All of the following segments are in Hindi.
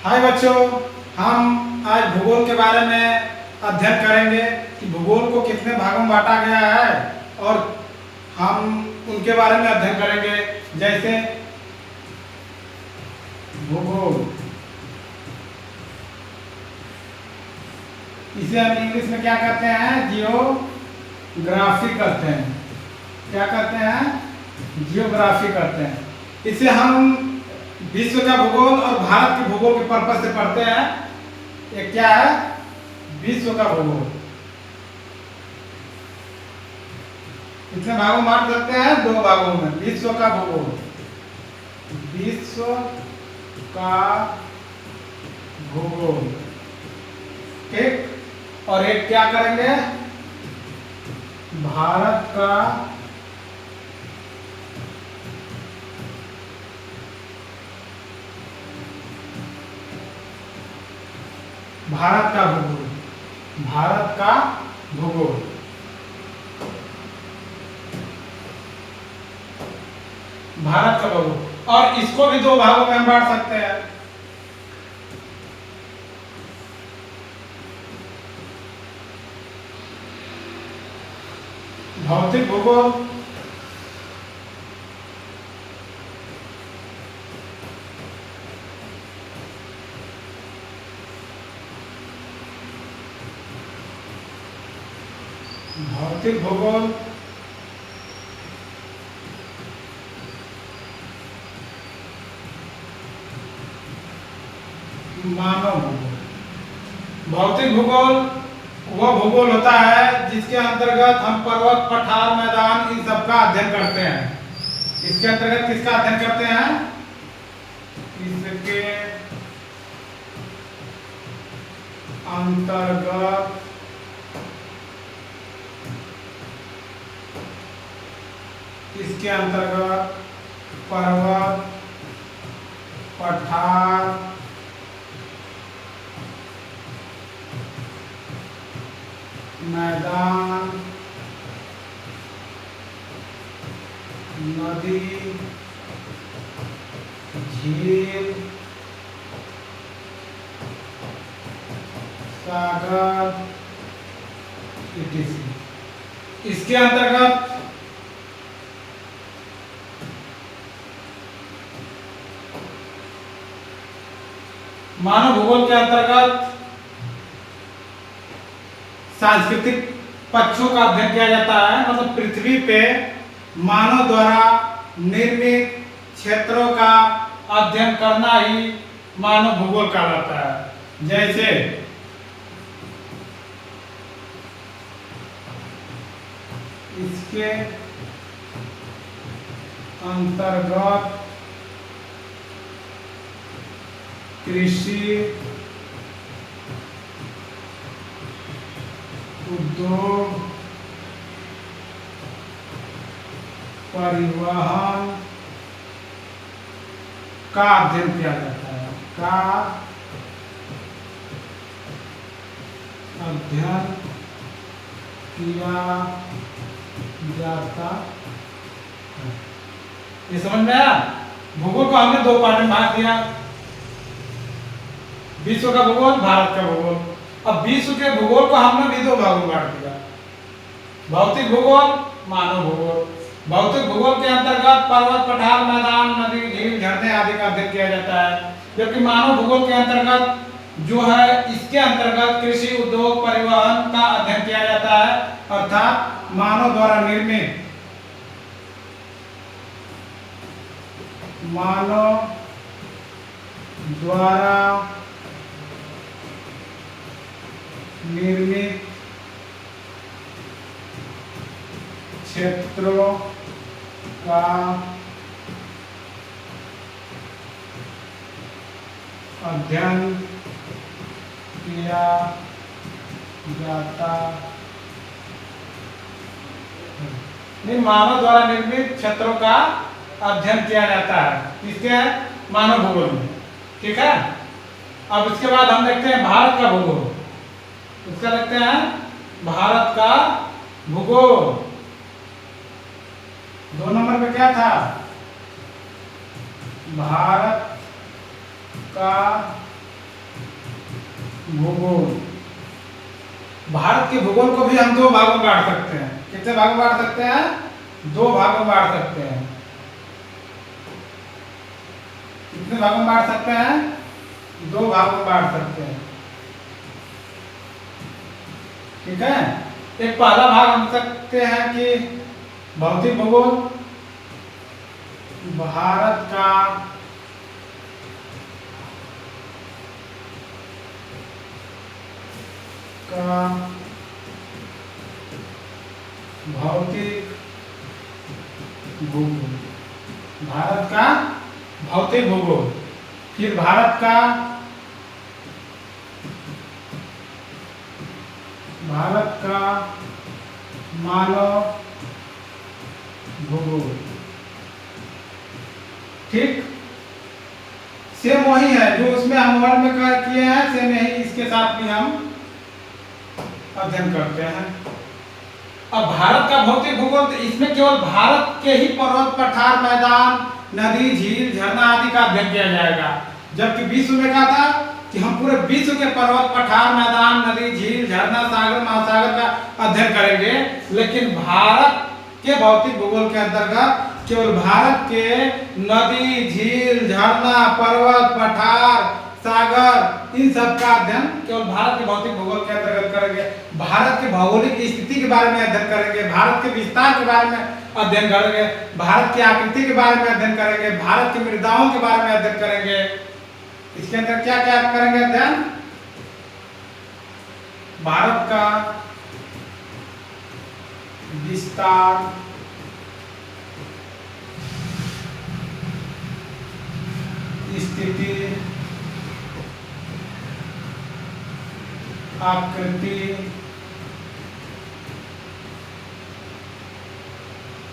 हाय बच्चों, हम आज भूगोल के बारे में अध्ययन करेंगे कि भूगोल को कितने भागों में बांटा गया है और हम उनके बारे में अध्ययन करेंगे। जैसे भूगोल, इसे हम इंग्लिश में क्या कहते हैं? जियोग्राफी कहते हैं। क्या कहते हैं? जियोग्राफी कहते हैं। इसे हम विश्व का भूगोल और भारत के भूगोल के पर्पज से पढ़ते हैं। ये क्या है? विश्व का भूगोल। कितने भागों में बांट सकते हैं? 2 भागों में। विश्व का भूगोल, विश्व का भूगोल, ठीक। और एक क्या करेंगे? भारत का भूगोल, भारत का भूगोल। भारत का भूगोल, और इसको भी 2 भागों में हम बांट सकते हैं। भौतिक भूगोल, भौतिक भूगोल, मानव भूगोल। भौतिक भूगोल वह भूगोल होता है जिसके अंतर्गत हम पर्वत, पठार, मैदान इन सब का अध्ययन करते हैं। इसके अंतर्गत किसका अध्ययन करते हैं? इसके अंतर्गत पर्वत, पठार, मैदान, नदी, झील, सागर, etc. इसके अंतर्गत मानव भूगोल के अंतर्गत सांस्कृतिक पक्षों का अध्ययन किया जाता है। मतलब पृथ्वी पे मानव द्वारा निर्मित क्षेत्रों का अध्ययन करना ही मानव भूगोल कहलाता है। जैसे इसके अंतर्गत कृषि, उद्योग, परिवहन का अध्ययन किया जाता है। का अध्ययन किया जाता है। ये समझ में आया? भूगोल को हमने 2 पार्ट में बांट दिया, विश्व का भूगोल, भारत का भूगोल। अब विश्व के भूगोल को हमने भी 2 भागों में बांट दिया, भौतिक भूगोल, मानव भूगोल। भौतिक भूगोल के अंतर्गत पर्वत, पठार, मैदान, नदी, झील, झरने आदि का अध्ययन किया जाता है। जबकि मानव भूगोल के अंतर्गत जो है, इसके अंतर्गत कृषि, उद्योग, परिवहन का अध्ययन किया जाता है। अर्थात मानव द्वारा निर्मित, क्षेत्रों का अध्ययन किया जाता है। नहीं, मानव द्वारा निर्मित क्षेत्रों का अध्ययन किया जाता है। इसके मानव भूगोल में, ठीक है। अब इसके बाद हम देखते हैं भारत का भूगोल। इसका देखते हैं भारत का भूगोल। 2 नंबर पे क्या था? भारत का भूगोल। भारत के भूगोल को भी हम 2 भागों में बांट सकते हैं। कितने भागों में बांट सकते हैं? 2 भागों में बांट सकते हैं। कितने भागों में बांट सकते हैं? 2 भागों में बांट सकते हैं। ठीक है। एक पहला भाग हम सकते हैं कि भौतिक भूगोल, भारत का भौतिक भूगोल, भारत का भौतिक भूगोल। फिर भारत का मानव भूगोल। ठीक, सेम वही है जो उसमें हम वर्ड में किए हैं, सेम यही इसके साथ भी हम अध्ययन करते हैं। अब भारत का भौतिक भूगोल, तो इसमें केवल भारत के ही पर्वत, पठार, मैदान, नदी, झील, झरना आदि का अध्ययन किया जाएगा। जबकि विश्व में क्या था कि हम पूरे विश्व के पर्वत, पठार, मैदान, नदी, झील, झरना, सागर, महासागर का अध्ययन करेंगे। लेकिन भारत के भौतिक भूगोल के अंतर्गत केवल भारत के नदी, झील, झरना, पर्वत, पठार, सागर, इन सब का अध्ययन केवल भारत के भौतिक भूगोल के अंतर्गत करेंगे। भारत के भौगोलिक स्थिति के बारे में अध्ययन करेंगे, भारत के विस्तार के बारे में अध्ययन करेंगे, भारत की आकृति के बारे में अध्ययन करेंगे, भारत की मृदाओं के बारे में अध्ययन करेंगे। इसके अंदर क्या क्या करेंगे अध्ययन? भारत का विस्तार, स्थिति, आकृति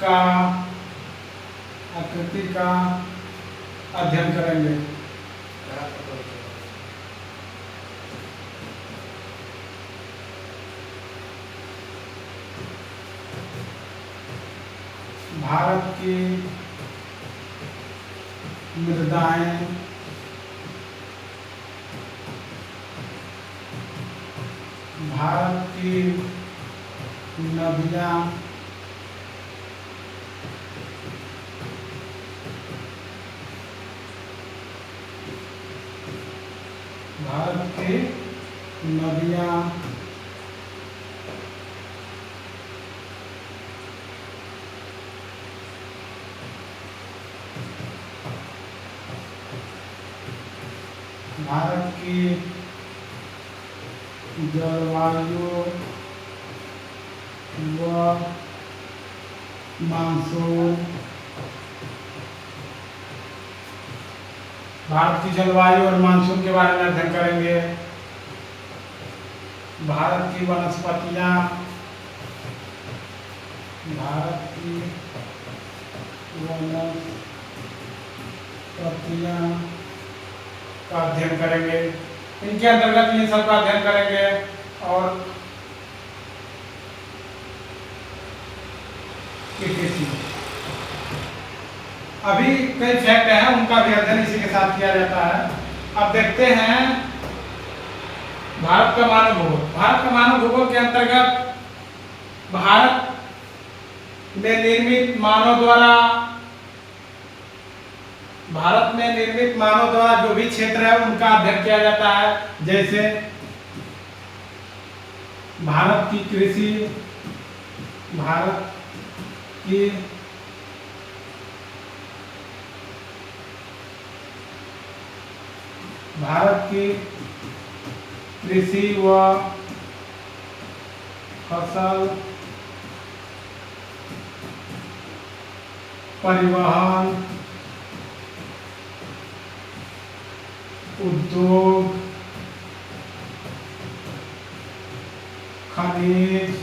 का अध्ययन करेंगे। भारत की मृदाएं, भारत की नदियां, भारत की नदियां, भारत की जलवायु व मानसून, भारत की जलवायु और मानसून के बारे में अध्ययन करेंगे। भारत की वनस्पतियां, भारत की वनस्पतियां का अध्ययन करेंगे। इनके अंतर्गत इन सब का अध्ययन करेंगे। और अभी कई फैक्ट हैं, उनका भी अध्ययन इसी के साथ किया जाता है। अब देखते हैं भारत का मानव भूगोल। भारत का मानव भूगोल के अंतर्गत भारत में निर्मित मानव द्वारा जो भी क्षेत्र है उनका अध्ययन किया जाता है। जैसे भारत की कृषि, भारत की कृषि व फसल, परिवहन, उद्योग, खनिज,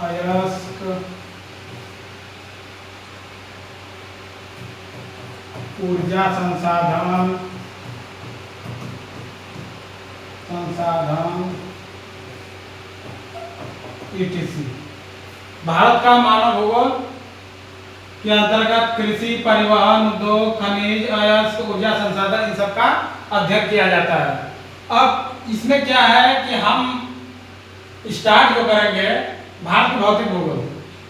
अयस्क, ऊर्जा संसाधन संसाधन ETC। भारत का मानव भूगोल के अंतर्गत कृषि, परिवहन, उद्योग, खनिज, अयस्क, ऊर्जा संसाधन, इन सब का अध्ययन किया जाता है। अब इसमें क्या है कि हम स्टार्ट जो करेंगे भारत के भौतिक भूगोल,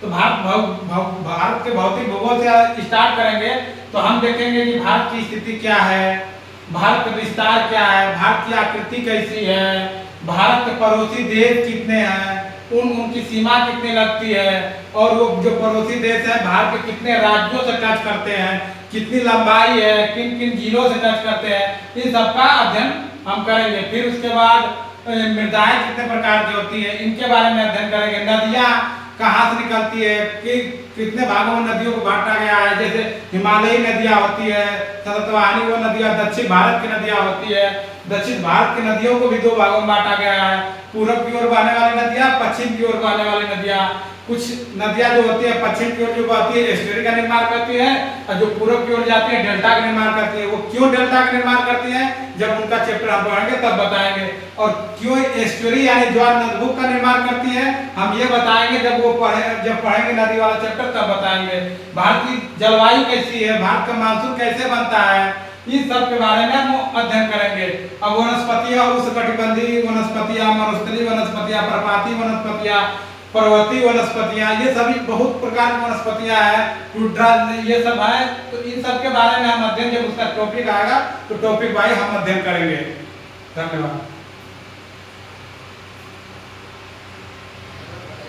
तो भारत के भौतिक भूगोल से स्टार्ट करेंगे तो हम देखेंगे कि भारत की स्थिति क्या है, भारत का विस्तार क्या है, भारत की आकृति कैसी है, भारत के पड़ोसी देश कितने हैं, उनकी सीमा कितनी लगती है, और वो जो पड़ोसी देश है भारत के कितने राज्यों से टच करते हैं, कितनी लंबाई है, किन किन जिलों से टच करते हैं, इन सब का अध्ययन हम करेंगे। फिर उसके बाद मृदाएं कितने प्रकार की होती है, इनके बारे में अध्ययन करेंगे। नदियाँ कहाँ से निकलती है, कि कितने भागों में नदियों को बांटा गया है, जैसे हिमालयी नदियाँ होती है, सततवाहिनी वो नदियाँ, दक्षिण भारत की नदियाँ होती है, दक्षिण भारत की नदियों को भी दो भागों में बांटा गया है, पूरब की ओर बहने वाली नदियाँ, पश्चिम की ओर बहने वाली नदियाँ। कुछ नदियाँ जो होती है पश्चिम की ओर जो बहती है एस्चुरी का निर्माण करती है, और जो पूरब की ओर जाती है डेल्टा का निर्माण करती है। वो क्यों डेल्टा का निर्माण करती है, जब उनका चैप्टर हम पढ़ेंगे तब बताएंगे। और क्यों एस्चुरी यानी ज्वार नदभुक का निर्माण करती है, हम ये बताएंगे जब पढ़ेंगे नदी वाला चैप्टर तब बताएंगे। भारत की जलवायु कैसी है, भारत का मानसून कैसे बनता है, इन सब के बारे में हम अध्ययन करेंगे। अब वनस्पतियाँ, उष्णकटिबंधीय वनस्पतियाँ, मरुस्थलीय वनस्पतियाँ, पर्वतीय वनस्पतियाँ, पर्वतीय वनस्पतियाँ, ये सभी बहुत प्रकार की वनस्पतियाँ हैं, टुड्रा, ये सब है। तो इन सब के बारे में हम अध्ययन, जब उसका टॉपिक आएगा तो टॉपिक वाइज हम अध्ययन करेंगे। धन्यवाद।